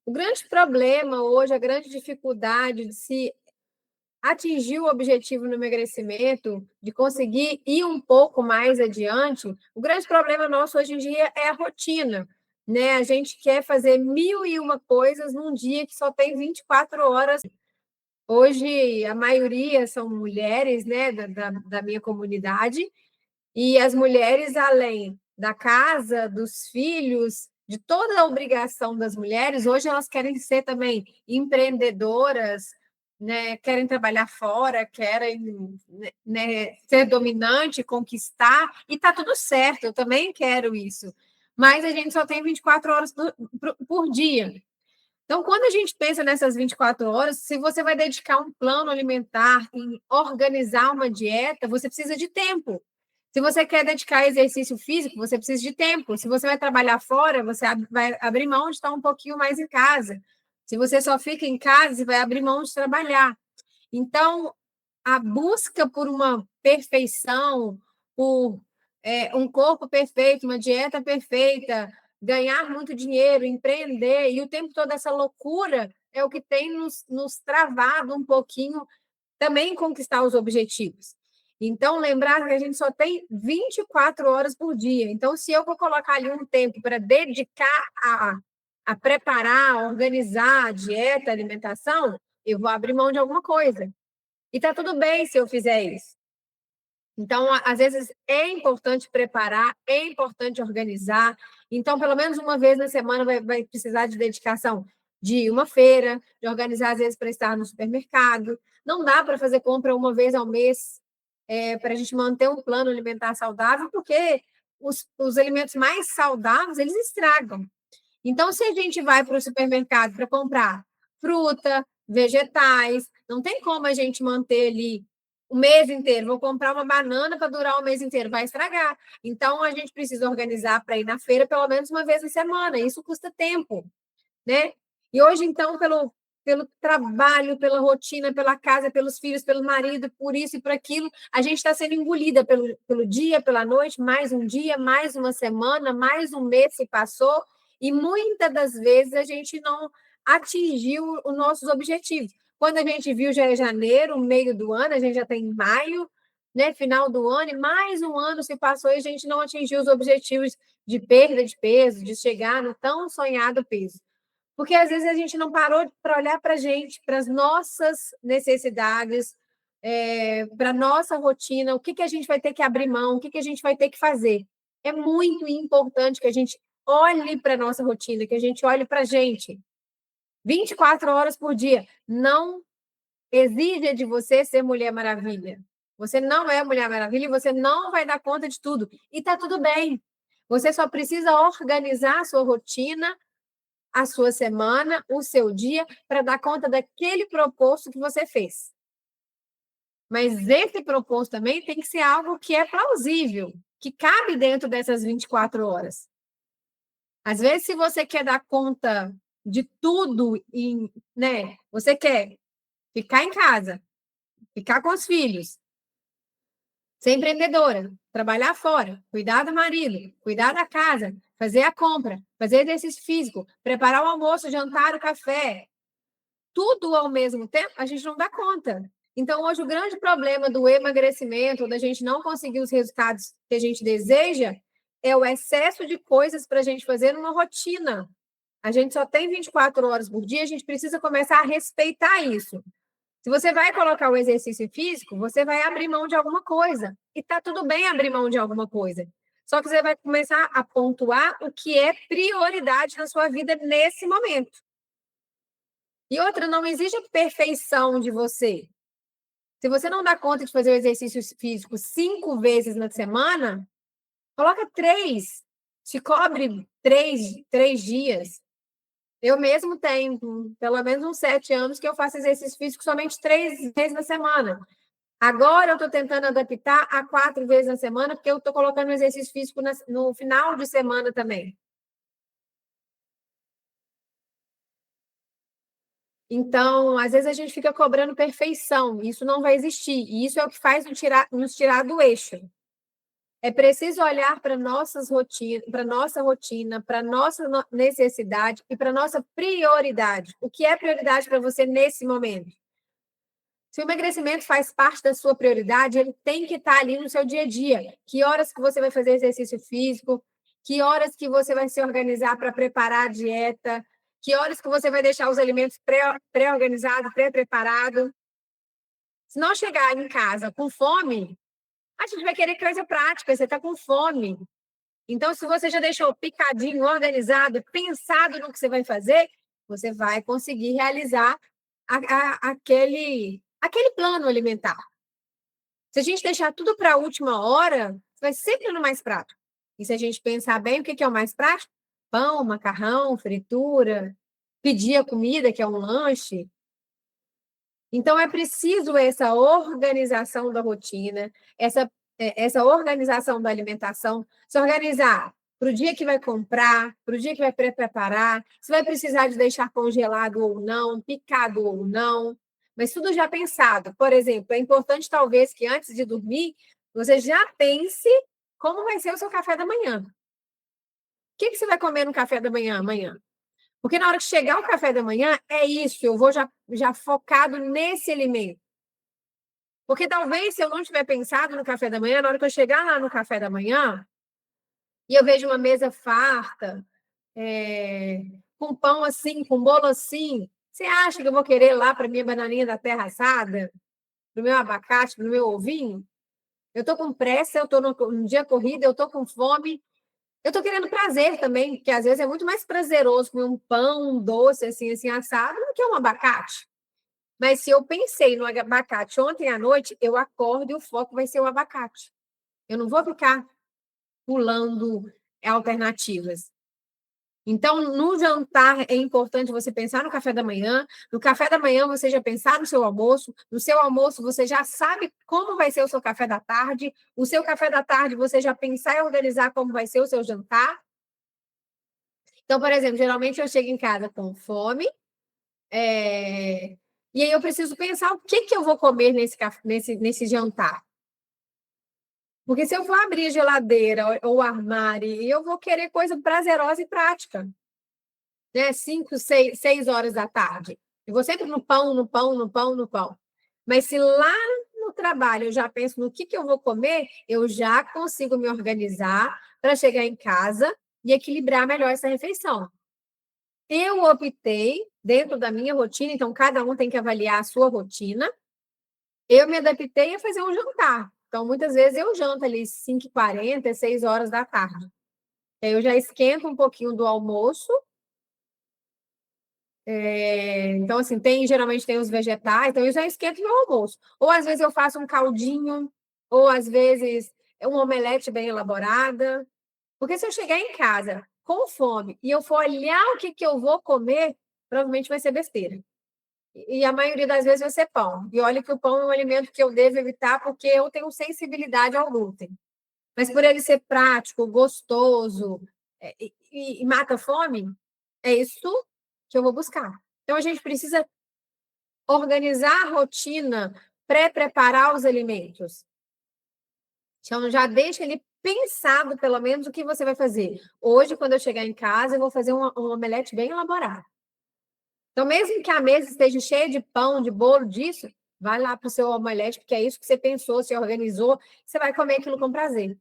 O grande problema hoje, a grande dificuldade de se atingir o objetivo no emagrecimento, de conseguir ir um pouco mais adiante, o grande problema nosso hoje em dia é a rotina, né? A gente quer fazer mil e uma coisas num dia que só tem 24 horas. Hoje, a maioria são mulheres, né, da minha comunidade, e as mulheres, além da casa, dos filhos, de toda a obrigação das mulheres, hoje elas querem ser também empreendedoras, né? Querem trabalhar fora, querem, né, ser dominante, conquistar, e está tudo certo, eu também quero isso. Mas a gente só tem 24 horas por dia. Então, quando a gente pensa nessas 24 horas, se você vai dedicar um plano alimentar e organizar uma dieta, você precisa de tempo. Se você quer dedicar exercício físico, você precisa de tempo. Se você vai trabalhar fora, você vai abrir mão de estar um pouquinho mais em casa. Se você só fica em casa, você vai abrir mão de trabalhar. Então, a busca por uma perfeição, por um corpo perfeito, uma dieta perfeita, ganhar muito dinheiro, empreender, e o tempo todo essa loucura é o que tem nos travado um pouquinho também conquistar os objetivos. Então, lembrar que a gente só tem 24 horas por dia. Então, se eu vou colocar ali um tempo para dedicar a preparar, a organizar a dieta, a alimentação, eu vou abrir mão de alguma coisa. E está tudo bem se eu fizer isso. Então, às vezes, é importante preparar, é importante organizar. Então, pelo menos uma vez na semana vai precisar de dedicação de uma feira, de organizar, às vezes, para estar no supermercado. Não dá para fazer compra uma vez ao mês para a gente manter um plano alimentar saudável, porque os alimentos mais saudáveis, eles estragam. Então, se a gente vai para o supermercado para comprar fruta, vegetais, não tem como a gente manter ali o mês inteiro. Vou comprar uma banana para durar o mês inteiro, vai estragar. Então, a gente precisa organizar para ir na feira pelo menos uma vez na semana. Isso custa tempo, né? E hoje, então, pelo trabalho, pela rotina, pela casa, pelos filhos, pelo marido, por isso e por aquilo, a gente está sendo engolida pelo dia, pela noite, mais um dia, mais uma semana, mais um mês se passou, e muitas das vezes a gente não atingiu os nossos objetivos. Quando a gente viu, já é janeiro, meio do ano, a gente já tem maio, né, final do ano, e mais um ano se passou e a gente não atingiu os objetivos de perda de peso, de chegar no tão sonhado peso. Porque às vezes a gente não parou para olhar para a gente, para as nossas necessidades, para a nossa rotina, o que a gente vai ter que abrir mão, o que a gente vai ter que fazer. É muito importante que a gente olhe para a nossa rotina, que a gente olhe para a gente. 24 horas por dia. Não exija de você ser Mulher Maravilha. Você não é Mulher Maravilha e você não vai dar conta de tudo. E está tudo bem. Você só precisa organizar a sua rotina, a sua semana, o seu dia, para dar conta daquele proposto que você fez. Mas esse proposto também tem que ser algo que é plausível, que cabe dentro dessas 24 horas. Às vezes, se você quer dar conta de tudo, né, você quer ficar em casa, ficar com os filhos, ser empreendedora, trabalhar fora, cuidar do marido, cuidar da casa, fazer a compra, fazer exercício físico, preparar o almoço, o jantar, o café, tudo ao mesmo tempo, a gente não dá conta. Então, hoje, o grande problema do emagrecimento, da gente não conseguir os resultados que a gente deseja, é o excesso de coisas para a gente fazer numa rotina. A gente só tem 24 horas por dia, a gente precisa começar a respeitar isso. Se você vai colocar o exercício físico, você vai abrir mão de alguma coisa. E está tudo bem abrir mão de alguma coisa. Só que você vai começar a pontuar o que é prioridade na sua vida nesse momento. E outra, não exige perfeição de você. Se você não dá conta de fazer o exercício físico 5 vezes na semana, coloca 3. Se cobre 3 dias. Eu mesmo tenho pelo menos uns 7 anos que eu faço exercício físico somente 3 vezes na semana. Agora eu estou tentando adaptar a 4 vezes na semana, porque eu estou colocando exercício físico no final de semana também. Então, às vezes a gente fica cobrando perfeição, isso não vai existir, e isso é o que faz nos tirar do eixo. É preciso olhar para nossas rotinas, para nossa rotina, para nossa necessidade e para nossa prioridade. O que é prioridade para você nesse momento? Se o emagrecimento faz parte da sua prioridade, ele tem que estar ali no seu dia a dia. Que horas que você vai fazer exercício físico? Que horas que você vai se organizar para preparar a dieta? Que horas que você vai deixar os alimentos pré-organizados, pré-preparados? Se não chegar em casa com fome, a gente vai querer coisa prática, você está com fome. Então, se você já deixou picadinho, organizado, pensado no que você vai fazer, você vai conseguir realizar aquele plano alimentar. Se a gente deixar tudo para a última hora, vai sempre no mais prático. E se a gente pensar bem, o que é o mais prático? Pão, macarrão, fritura, pedir a comida, que é um lanche. Então, é preciso essa organização da rotina, essa organização da alimentação, se organizar para o dia que vai comprar, para o dia que vai preparar, se vai precisar de deixar congelado ou não, picado ou não, mas tudo já pensado. Por exemplo, é importante, talvez, que antes de dormir, você já pense como vai ser o seu café da manhã. O que você vai comer no café da manhã amanhã? Porque na hora que chegar o café da manhã, é isso, eu vou já focado nesse alimento. Porque talvez, se eu não tiver pensado no café da manhã, na hora que eu chegar lá no café da manhã, e eu vejo uma mesa farta, com pão assim, com bolo assim, você acha que eu vou querer lá para minha bananinha da terra assada, para o meu abacate, para o meu ovinho? Eu estou com pressa, eu estou num dia corrido, eu estou com fome, eu estou querendo prazer também, porque às vezes é muito mais prazeroso comer um pão, um doce assim assado, do que um abacate. Mas se eu pensei no abacate ontem à noite, eu acordo e o foco vai ser o abacate. Eu não vou ficar pulando alternativas. Então, no jantar é importante você pensar no café da manhã. No café da manhã você já pensar no seu almoço. No seu almoço você já sabe como vai ser o seu café da tarde. O seu café da tarde você já pensar e organizar como vai ser o seu jantar. Então, por exemplo, geralmente eu chego em casa com fome, e aí eu preciso pensar o que eu vou comer nesse jantar. Porque se eu for abrir a geladeira ou o armário, eu vou querer coisa prazerosa e prática, né? 5, 6 horas da tarde. Eu vou sempre no pão, no pão, no pão, no pão. Mas se lá no trabalho eu já penso no que eu vou comer, eu já consigo me organizar para chegar em casa e equilibrar melhor essa refeição. Eu optei, dentro da minha rotina, então cada um tem que avaliar a sua rotina. Eu me adaptei a fazer um jantar. Então, muitas vezes eu janto ali 5h40, 6 horas da tarde. Eu já esquento um pouquinho do almoço. Então, assim, geralmente tem os vegetais, então eu já esquento meu almoço. Ou às vezes eu faço um caldinho, ou às vezes uma omelete bem elaborada. Porque se eu chegar em casa com fome e eu for olhar o que eu vou comer, provavelmente vai ser besteira. E a maioria das vezes vai ser pão. E olha que o pão é um alimento que eu devo evitar porque eu tenho sensibilidade ao glúten. Mas por ele ser prático, gostoso, e mata a fome, é isso que eu vou buscar. Então, a gente precisa organizar a rotina, pré-preparar os alimentos. Então, já deixa ele pensado, pelo menos, o que você vai fazer. Hoje, quando eu chegar em casa, eu vou fazer um omelete bem elaborado. Então, mesmo que a mesa esteja cheia de pão, de bolo, disso, vai lá para o seu omelete, porque é isso que você pensou, você organizou, você vai comer aquilo com prazer.